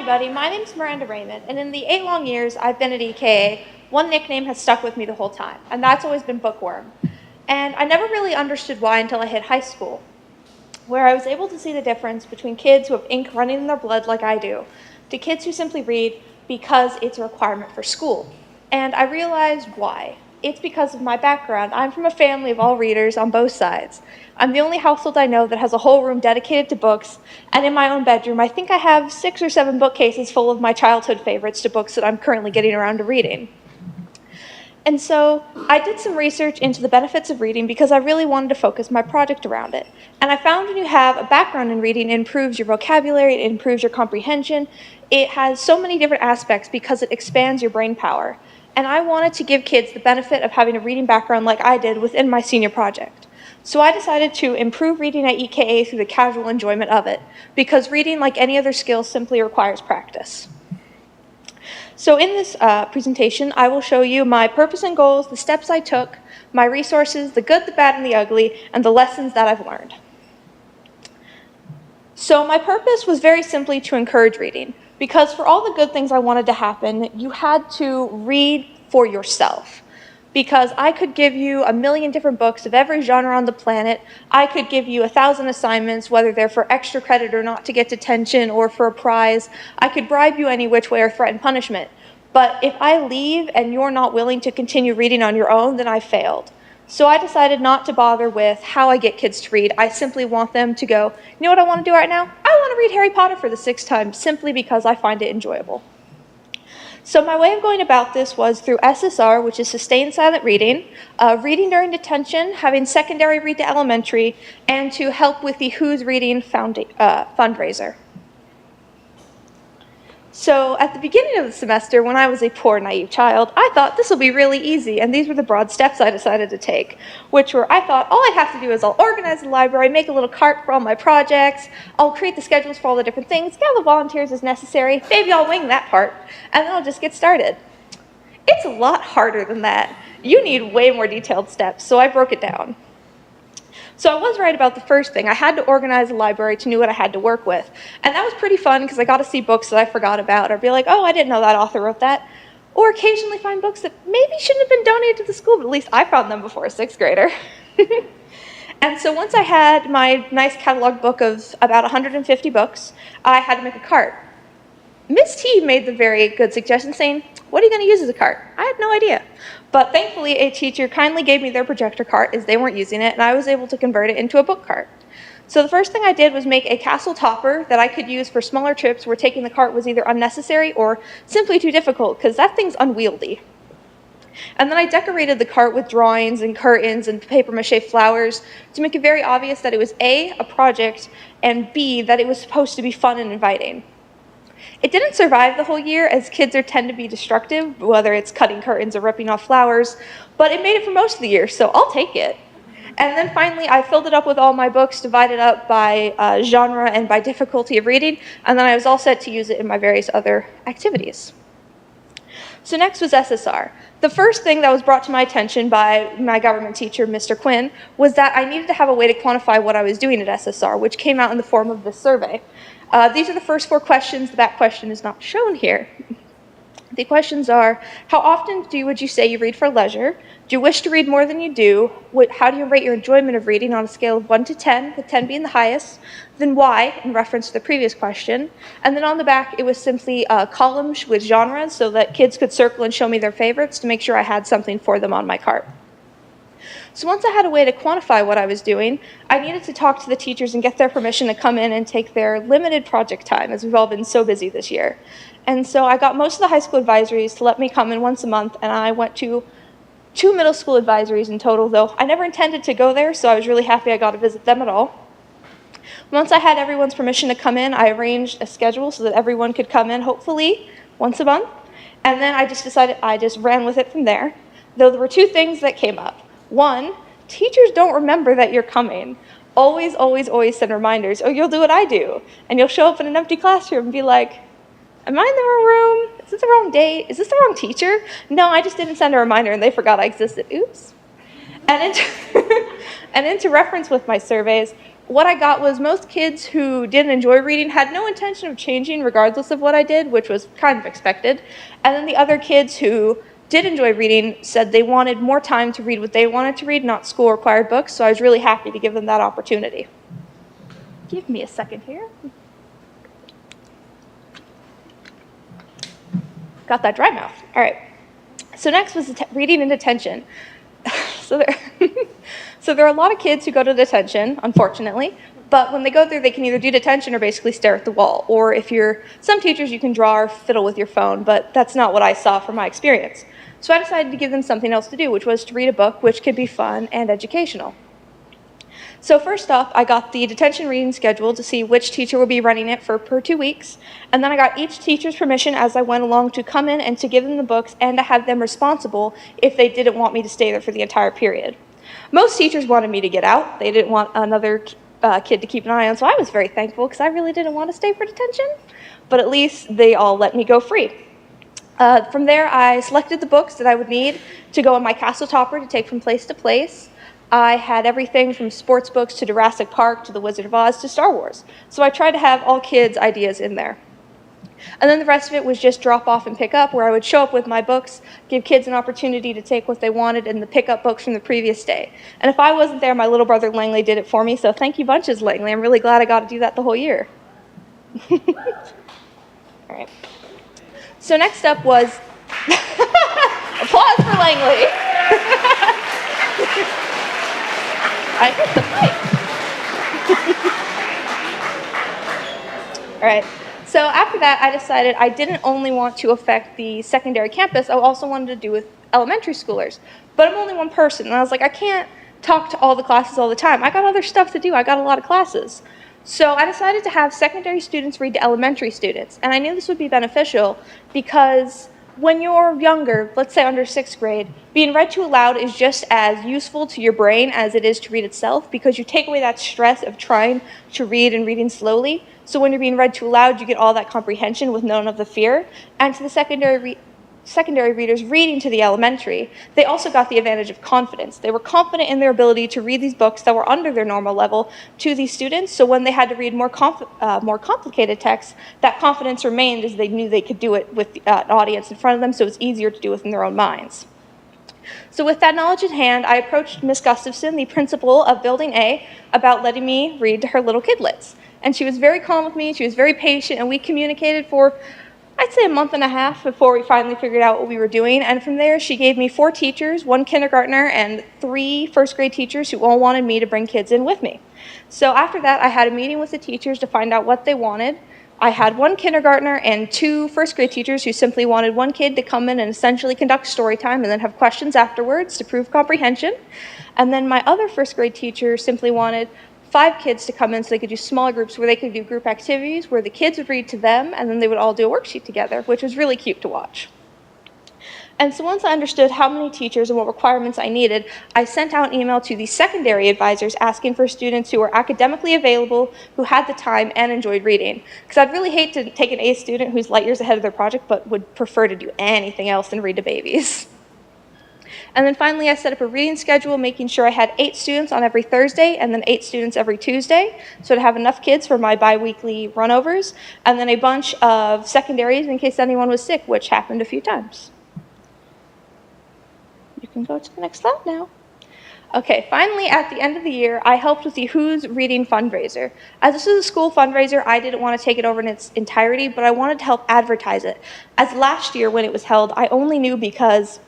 everybody, my name is Miranda R, and in the 8 long years I've been at EKA, one nickname has stuck with me the whole time, and that's always been bookworm. And I never really understood why until I hit high school, where I was able to see the difference between kids who have ink running in their blood like I do, to kids who simply read because it's a requirement for school. And I realized why. It's because of my background. I'm from a family of all readers on both sides. I'm the only household I know that has a whole room dedicated to books, and in my own bedroom, I think I have 6 or 7 bookcases full of my childhood favorites to books that I'm currently getting around to reading. And so I did some research into the benefits of reading because I really wanted to focus my project around it. And I found when you have a background in reading, it improves your vocabulary, it improves your comprehension. It has so many different aspects because it expands your brain power. And I wanted to give kids the benefit of having a reading background like I did within my senior project. So I decided to improve reading at EKA through the casual enjoyment of it, because reading, like any other skill, simply requires practice. So in this presentation, I will show you my purpose and goals, the steps I took, my resources, the good, the bad, and the ugly, and the lessons that I've learned. So my purpose was very simply to encourage reading, because for all the good things I wanted to happen, you had to read for yourself. Because I could give you 1,000,000 different books of every genre on the planet. I could give you 1,000 assignments, whether they're for extra credit or not to get detention or for a prize. I could bribe you any which way or threaten punishment. But if I leave and you're not willing to continue reading on your own, then I failed. So I decided not to bother with how I get kids to read. I simply want them to go, you know what I want to do right now? I want to read Harry Potter for the 6th time, simply because I find it enjoyable. So my way of going about this was through SSR, which is Sustained Silent Reading, reading during detention, having secondary read to elementary, and to help with the Who's Reading fundraiser. So at the beginning of the semester, when I was a poor, naive child, I thought this will be really easy, and these were the broad steps I decided to take, which were, I thought, all I have to do is I'll organize the library, make a little cart for all my projects, I'll create the schedules for all the different things, gather volunteers as necessary, maybe I'll wing that part, and then I'll just get started. It's a lot harder than that. You need way more detailed steps, so I broke it down. So I was right about the first thing. I had to organize a library to know what I had to work with. And that was pretty fun because I got to see books that I forgot about, or be like, oh, I didn't know that author wrote that. Or occasionally find books that maybe shouldn't have been donated to the school, but at least I found them before a 6th grader. And so once I had my nice catalog book of about 150 books, I had to make a cart. Miss T made the very good suggestion saying, what are you going to use as a cart? I had no idea. But thankfully, a teacher kindly gave me their projector cart as they weren't using it, and I was able to convert it into a book cart. So the first thing I did was make a castle topper that I could use for smaller trips where taking the cart was either unnecessary or simply too difficult, because that thing's unwieldy. And then I decorated the cart with drawings and curtains and papier-mâché flowers to make it very obvious that it was A, a project, and B, that it was supposed to be fun and inviting. It didn't survive the whole year, as kids tend to be destructive, whether it's cutting curtains or ripping off flowers, but it made it for most of the year, so I'll take it. And then finally, I filled it up with all my books, divided up by genre and by difficulty of reading, and then I was all set to use it in my various other activities. So next was SSR. The first thing that was brought to my attention by my government teacher, Mr. Quinn, was that I needed to have a way to quantify what I was doing at SSR, which came out in the form of this survey. These are the first 4 questions. That question is not shown here. The questions are, how often would you say you read for leisure? Do you wish to read more than you do? How do you rate your enjoyment of reading on a scale of 1 to 10, with 10 being the highest? Then why, in reference to the previous question. And then on the back, it was simply columns with genres so that kids could circle and show me their favorites to make sure I had something for them on my cart. So once I had a way to quantify what I was doing, I needed to talk to the teachers and get their permission to come in and take their limited project time, as we've all been so busy this year. And so I got most of the high school advisories to let me come in once a month, and I went to 2 middle school advisories in total, though I never intended to go there, so I was really happy I got to visit them at all. Once I had everyone's permission to come in, I arranged a schedule so that everyone could come in, hopefully, once a month. And then I just ran with it from there, though there were 2 things that came up. 1, teachers don't remember that you're coming. Always, always, always send reminders, or you'll do what I do. And you'll show up in an empty classroom and be like, am I in the wrong room? Is this the wrong date? Is this the wrong teacher? No, I just didn't send a reminder and they forgot I existed. Oops. And into reference with my surveys, what I got was most kids who didn't enjoy reading had no intention of changing regardless of what I did, which was kind of expected. And then the other kids who did enjoy reading said they wanted more time to read what they wanted to read, not school-required books, so I was really happy to give them that opportunity. Give me a second here. Got that dry mouth. All right. So next was reading in detention. So there are a lot of kids who go to detention, unfortunately, but when they go there, they can either do detention or basically stare at the wall. Or if you're some teachers, you can draw or fiddle with your phone, but that's not what I saw from my experience. So I decided to give them something else to do, which was to read a book, which could be fun and educational. So first off, I got the detention reading schedule to see which teacher will be running it per 2 weeks, and then I got each teacher's permission as I went along to come in and to give them the books and to have them responsible if they didn't want me to stay there for the entire period. Most teachers wanted me to get out. They didn't want another kid to keep an eye on, so I was very thankful because I really didn't want to stay for detention, but at least they all let me go free. From there, I selected the books that I would need to go on my castle topper to take from place to place. I had everything from sports books to Jurassic Park to The Wizard of Oz to Star Wars. So I tried to have all kids' ideas in there. And then the rest of it was just drop off and pick up, where I would show up with my books, give kids an opportunity to take what they wanted and the pick up books from the previous day. And if I wasn't there, my little brother Langley did it for me, so thank you bunches, Langley. I'm really glad I got to do that the whole year. All right. So next up was applause for Langley. I hit the mic. All right. So after that, I decided I didn't only want to affect the secondary campus, I also wanted to do with elementary schoolers. But I'm only one person, and I was like, I can't talk to all the classes all the time. I got other stuff to do. I got a lot of classes. So I decided to have secondary students read to elementary students, and I knew this would be beneficial because when you're younger, let's say under 6th grade, being read to aloud is just as useful to your brain as it is to read itself because you take away that stress of trying to read and reading slowly. So when you're being read to aloud, you get all that comprehension with none of the fear. And to the secondary readers reading to the elementary, they also got the advantage of confidence. They were confident in their ability to read these books that were under their normal level to these students, so when they had to read more complicated texts, that confidence remained as they knew they could do it with an audience in front of them, so it's easier to do within their own minds. So with that knowledge in hand, I approached Miss Gustafson, the principal of Building A, about letting me read to her little kidlets. And she was very calm with me, she was very patient, and we communicated for I'd say a month and a half before we finally figured out what we were doing. And from there, she gave me 4 teachers, 1 kindergartner, and 3 first grade teachers who all wanted me to bring kids in with me. So after that, I had a meeting with the teachers to find out what they wanted. I had 1 kindergartner and 2 first grade teachers who simply wanted 1 kid to come in and essentially conduct story time and then have questions afterwards to prove comprehension. And then my other first grade teacher simply wanted 5 kids to come in so they could do smaller groups where they could do group activities where the kids would read to them and then they would all do a worksheet together, which was really cute to watch. And so once I understood how many teachers and what requirements I needed, I sent out an email to the secondary advisors asking for students who were academically available, who had the time and enjoyed reading. Because I'd really hate to take an A student who's light years ahead of their project but would prefer to do anything else than read to babies. And then finally, I set up a reading schedule, making sure I had 8 students on every Thursday and then 8 students every Tuesday, so to have enough kids for my bi-weekly runovers, and then a bunch of secondaries in case anyone was sick, which happened a few times. You can go to the next slide now. Okay, finally, at the end of the year, I helped with the Who's Reading Fundraiser. As this is a school fundraiser, I didn't want to take it over in its entirety, but I wanted to help advertise it. As last year when it was held, I only knew because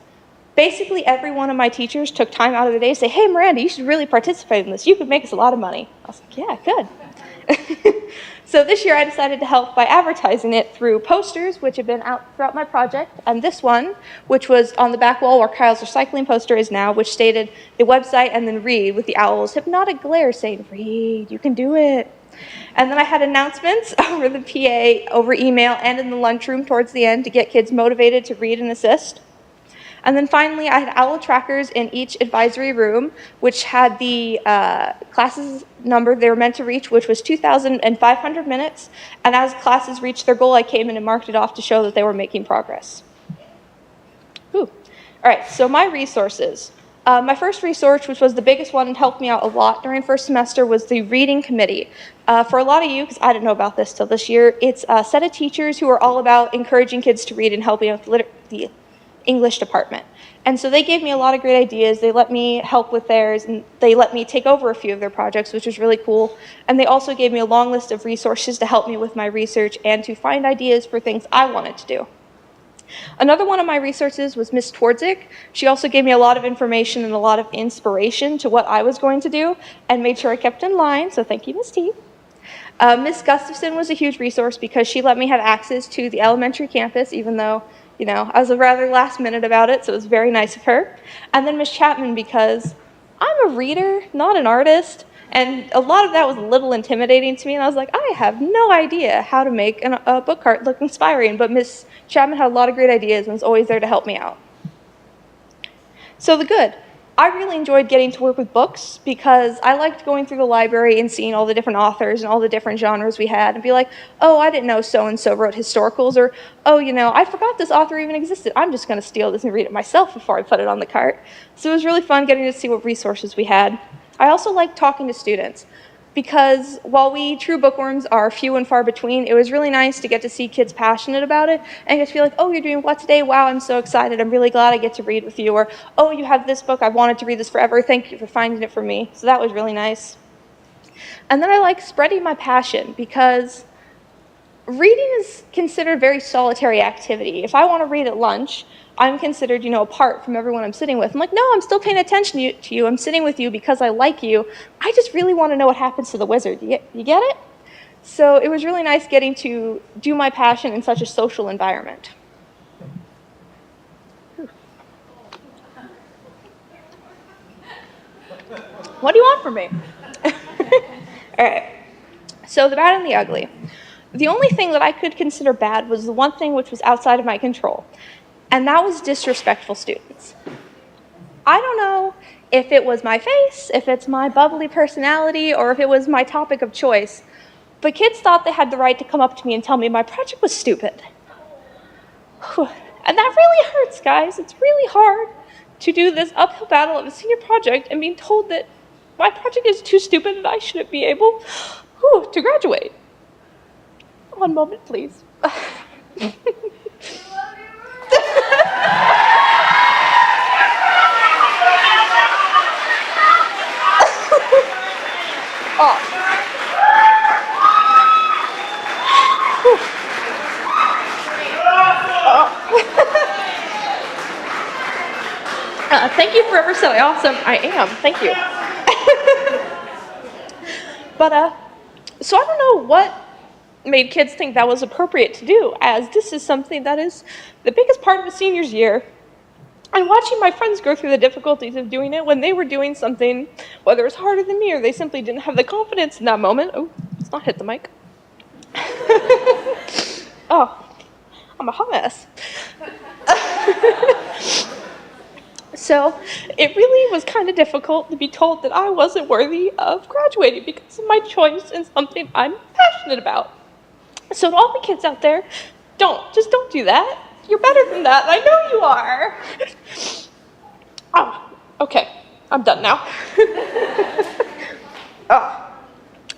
basically every one of my teachers took time out of their day to say, hey, Miranda, you should really participate in this. You could make us a lot of money. I was like, yeah, I could. So this year I decided to help by advertising it through posters, which have been out throughout my project, and this one, which was on the back wall where Kyle's recycling poster is now, which stated the website and then read with the owl's hypnotic glare saying, read, you can do it. And then I had announcements over the PA, over email, and in the lunchroom towards the end to get kids motivated to read and assist. And then finally, I had owl trackers in each advisory room, which had the classes number they were meant to reach, which was 2,500 minutes. And as classes reached their goal, I came in and marked it off to show that they were making progress. Ooh. All right, so my resources. My first resource, which was the biggest one and helped me out a lot during first semester, was the reading committee. For a lot of you, because I didn't know about this till this year, it's a set of teachers who are all about encouraging kids to read and helping out the English department. And so they gave me a lot of great ideas. They let me help with theirs, and they let me take over a few of their projects, which was really cool. And they also gave me a long list of resources to help me with my research and to find ideas for things I wanted to do. Another one of my resources was Miss Twardzik. She also gave me a lot of information and a lot of inspiration to what I was going to do and made sure I kept in line, so thank you, Miss T. Miss Gustafson was a huge resource because she let me have access to the elementary campus, even though, I was rather last minute about it, so it was very nice of her. And then Miss Chapman, because I'm a reader, not an artist, and a lot of that was a little intimidating to me, and I was like, I have no idea how to make a book cart look inspiring, but Miss Chapman had a lot of great ideas and was always there to help me out. So the good. I really enjoyed getting to work with books because I liked going through the library and seeing all the different authors and all the different genres we had and be like, oh, I didn't know so-and-so wrote historicals, or, oh, I forgot this author even existed. I'm just going to steal this and read it myself before I put it on the cart. So it was really fun getting to see what resources we had. I also liked talking to students because while we true bookworms are few and far between, it was really nice to get to see kids passionate about it and get to feel like, oh, you're doing what today? Wow, I'm so excited. I'm really glad I get to read with you. Or, oh, you have this book. I've wanted to read this forever. Thank you for finding it for me. So that was really nice. And then I like spreading my passion because reading is considered a very solitary activity. If I want to read at lunch, I'm considered, apart from everyone I'm sitting with. I'm like, no, I'm still paying attention to you. I'm sitting with you because I like you. I just really want to know what happens to the wizard. You get it? So it was really nice getting to do my passion in such a social environment. What do you want from me? All right. So the bad and the ugly. The only thing that I could consider bad was the one thing which was outside of my control. And that was disrespectful students. I don't know if it was my face, if it's my bubbly personality, or if it was my topic of choice, but kids thought they had the right to come up to me and tell me my project was stupid. And that really hurts, guys. It's really hard to do this uphill battle of a senior project and being told that my project is too stupid and I shouldn't be able to graduate. One moment, please. Thank you for ever saying awesome. I am. Thank you. But, so I don't know what made kids think that was appropriate to do, as this is something that is the biggest part of a senior's year. And watching my friends go through the difficulties of doing it when they were doing something, whether it was harder than me or they simply didn't have the confidence in that moment. Oh, let's not hit the mic. Oh, I'm a hot mess. So it really was kind of difficult to be told that I wasn't worthy of graduating because of my choice in something I'm passionate about. So to all the kids out there, don't do that. You're better than that. I know you are. Oh, okay. I'm done now.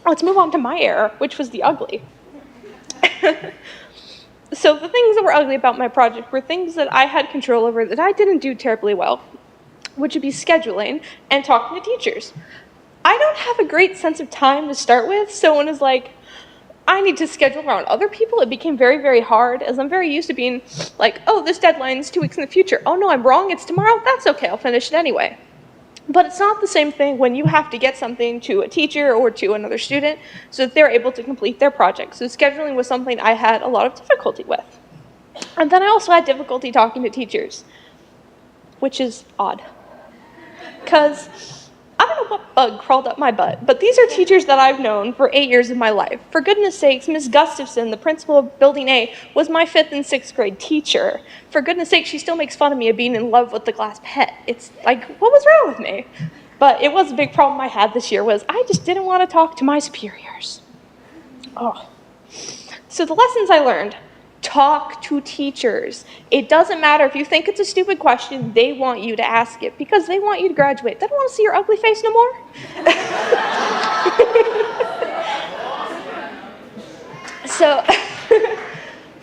Let's move on to my error, which was the ugly. So the things that were ugly about my project were things that I had control over that I didn't do terribly well, which would be scheduling and talking to teachers. I don't have a great sense of time to start with, so when it's like, I need to schedule around other people, it became very, very hard, as I'm very used to being like, oh, this deadline's 2 weeks in the future. Oh no, I'm wrong, it's tomorrow? That's okay, I'll finish it anyway. But it's not the same thing when you have to get something to a teacher or to another student so that they're able to complete their project. So scheduling was something I had a lot of difficulty with. And then I also had difficulty talking to teachers, which is odd. Because I don't know what bug crawled up my butt, but these are teachers that I've known for 8 years of my life. For goodness sakes, Ms. Gustafson, the principal of Building A, was my 5th and 6th grade teacher. For goodness sake, she still makes fun of me of being in love with the glass pet. It's like, what was wrong with me? But it was a big problem I had this year was I just didn't want to talk to my superiors. Oh. So the lessons I learned. Talk to teachers. It doesn't matter if you think it's a stupid question, they want you to ask it because they want you to graduate. They don't want to see your ugly face no more.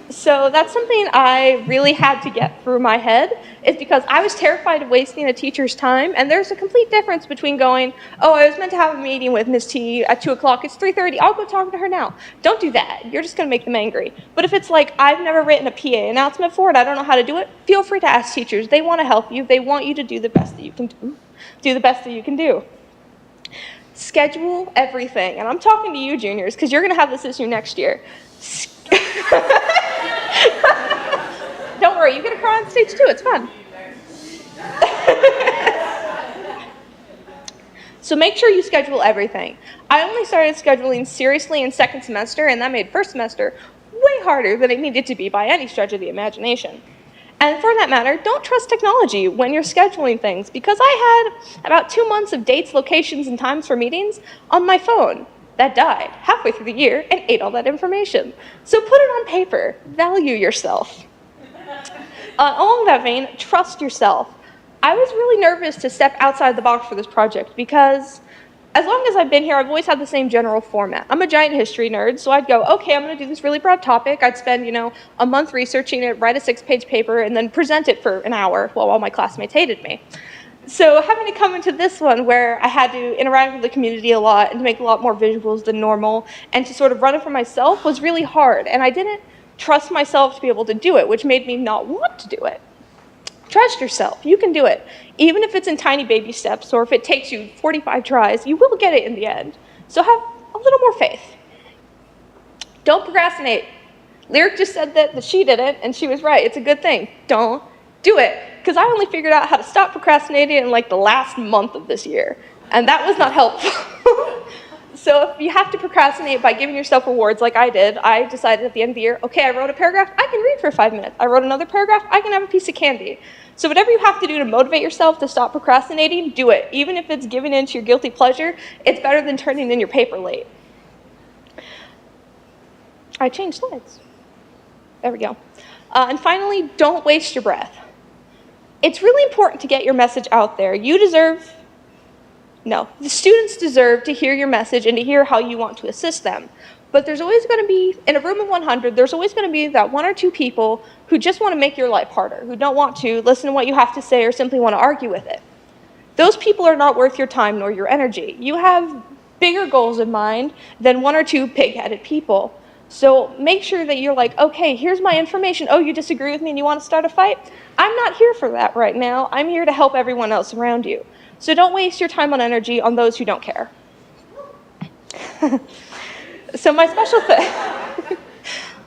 So that's something I really had to get through my head, is because I was terrified of wasting a teacher's time, and there's a complete difference between going, oh, I was meant to have a meeting with Miss T at 2 o'clock, it's 3:30, I'll go talk to her now. Don't do that. You're just going to make them angry. But if it's like, I've never written a PA announcement for it, I don't know how to do it, feel free to ask teachers. They want to help you. They want you to do the best that you can do. Do the best that you can do. Schedule everything. And I'm talking to you, juniors, because you're going to have this issue next year. Don't worry, you get to cry on stage too, it's fun. So make sure you schedule everything. I only started scheduling seriously in second semester, and that made first semester way harder than it needed to be by any stretch of the imagination. And for that matter, don't trust technology when you're scheduling things, because I had about 2 months of dates, locations, and times for meetings on my phone that died halfway through the year and ate all that information. So put it on paper. Value yourself. Along that vein, trust yourself. I was really nervous to step outside the box for this project because as long as I've been here, I've always had the same general format. I'm a giant history nerd, so I'd go, okay, I'm going to do this really broad topic. I'd spend, a month researching it, write a 6-page paper, and then present it for an hour while all my classmates hated me. So having to come into this one where I had to interact with the community a lot and to make a lot more visuals than normal and to sort of run it for myself was really hard. And I didn't trust myself to be able to do it, which made me not want to do it. Trust yourself. You can do it. Even if it's in tiny baby steps or if it takes you 45 tries, you will get it in the end. So have a little more faith. Don't procrastinate. Lyric just said that she didn't, and she was right. It's a good thing. Don't do it. Because I only figured out how to stop procrastinating in like the last month of this year. And that was not helpful. So if you have to procrastinate by giving yourself rewards like I did, I decided at the end of the year, okay, I wrote a paragraph, I can read for 5 minutes. I wrote another paragraph, I can have a piece of candy. So whatever you have to do to motivate yourself to stop procrastinating, do it. Even if it's giving in to your guilty pleasure, it's better than turning in your paper late. I changed slides. There we go. And finally, don't waste your breath. It's really important to get your message out there. The students deserve to hear your message and to hear how you want to assist them. But there's always going to be, in a room of 100, there's always going to be that 1 or 2 people who just want to make your life harder, who don't want to listen to what you have to say or simply want to argue with it. Those people are not worth your time nor your energy. You have bigger goals in mind than 1 or 2 pig-headed people. So make sure that you're like, okay, here's my information. Oh, you disagree with me and you want to start a fight? I'm not here for that right now. I'm here to help everyone else around you. So don't waste your time and energy on those who don't care. So my special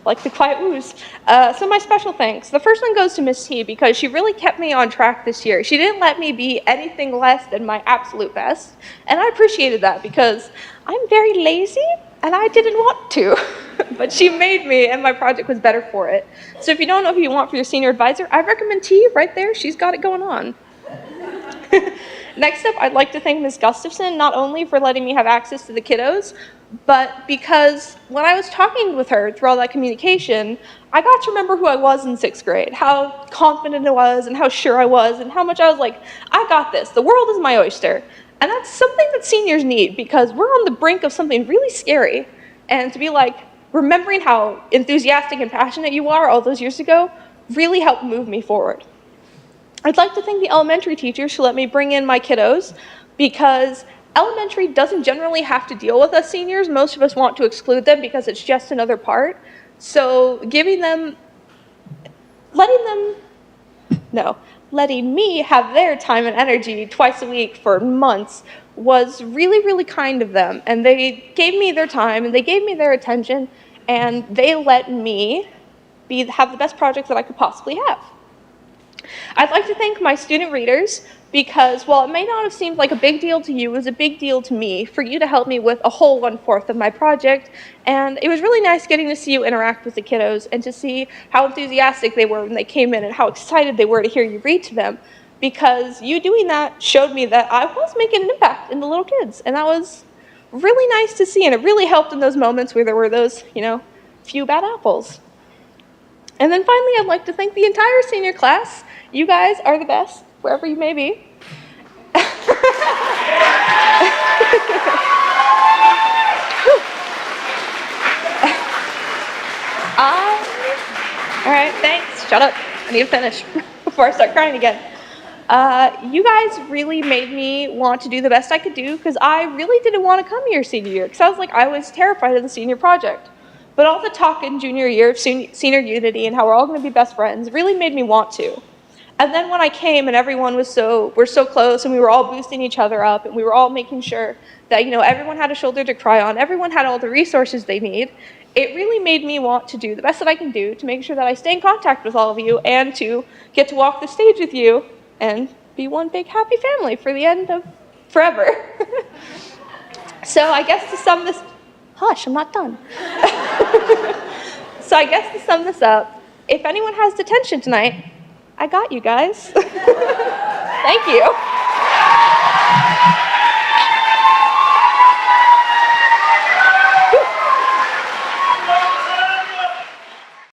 like the quiet woos. So my special thanks. The first one goes to Miss T because she really kept me on track this year. She didn't let me be anything less than my absolute best. And I appreciated that because I'm very lazy and I didn't want to. But she made me and my project was better for it. So if you don't know who you want for your senior advisor, I recommend T right there. She's got it going on. Next up, I'd like to thank Ms. Gustafson, not only for letting me have access to the kiddos, but because when I was talking with her through all that communication, I got to remember who I was in 6th grade, how confident I was and how sure I was and how much I was like, I got this, the world is my oyster. And that's something that seniors need because we're on the brink of something really scary. And to be like, remembering how enthusiastic and passionate you are all those years ago really helped move me forward. I'd like to thank the elementary teachers who let me bring in my kiddos because elementary doesn't generally have to deal with us seniors. Most of us want to exclude them because it's just another part. So letting me have their time and energy twice a week for months was really, really kind of them. And they gave me their time and they gave me their attention and they let me have the best project that I could possibly have. I'd like to thank my student readers because while it may not have seemed like a big deal to you, it was a big deal to me for you to help me with a whole 1/4 of my project. And it was really nice getting to see you interact with the kiddos and to see how enthusiastic they were when they came in and how excited they were to hear you read to them. Because you doing that showed me that I was making an impact in the little kids. And that was really nice to see. And it really helped in those moments where there were those, few bad apples. And then finally, I'd like to thank the entire senior class. You guys are the best, wherever you may be. All right, thanks. Shut up. I need to finish before I start crying again. You guys really made me want to do the best I could do because I really didn't want to come here senior year because I was terrified of the senior project. But all the talk in junior year of senior unity and how we're all going to be best friends really made me want to. And then when I came and everyone we're so close and we were all boosting each other up and we were all making sure that, everyone had a shoulder to cry on, everyone had all the resources they need, it really made me want to do the best that I can do to make sure that I stay in contact with all of you and to get to walk the stage with you and be one big happy family for the end of forever. So I guess to sum this, hush, I'm not done. So I guess to sum this up, if anyone has detention tonight, I got you guys. Thank you.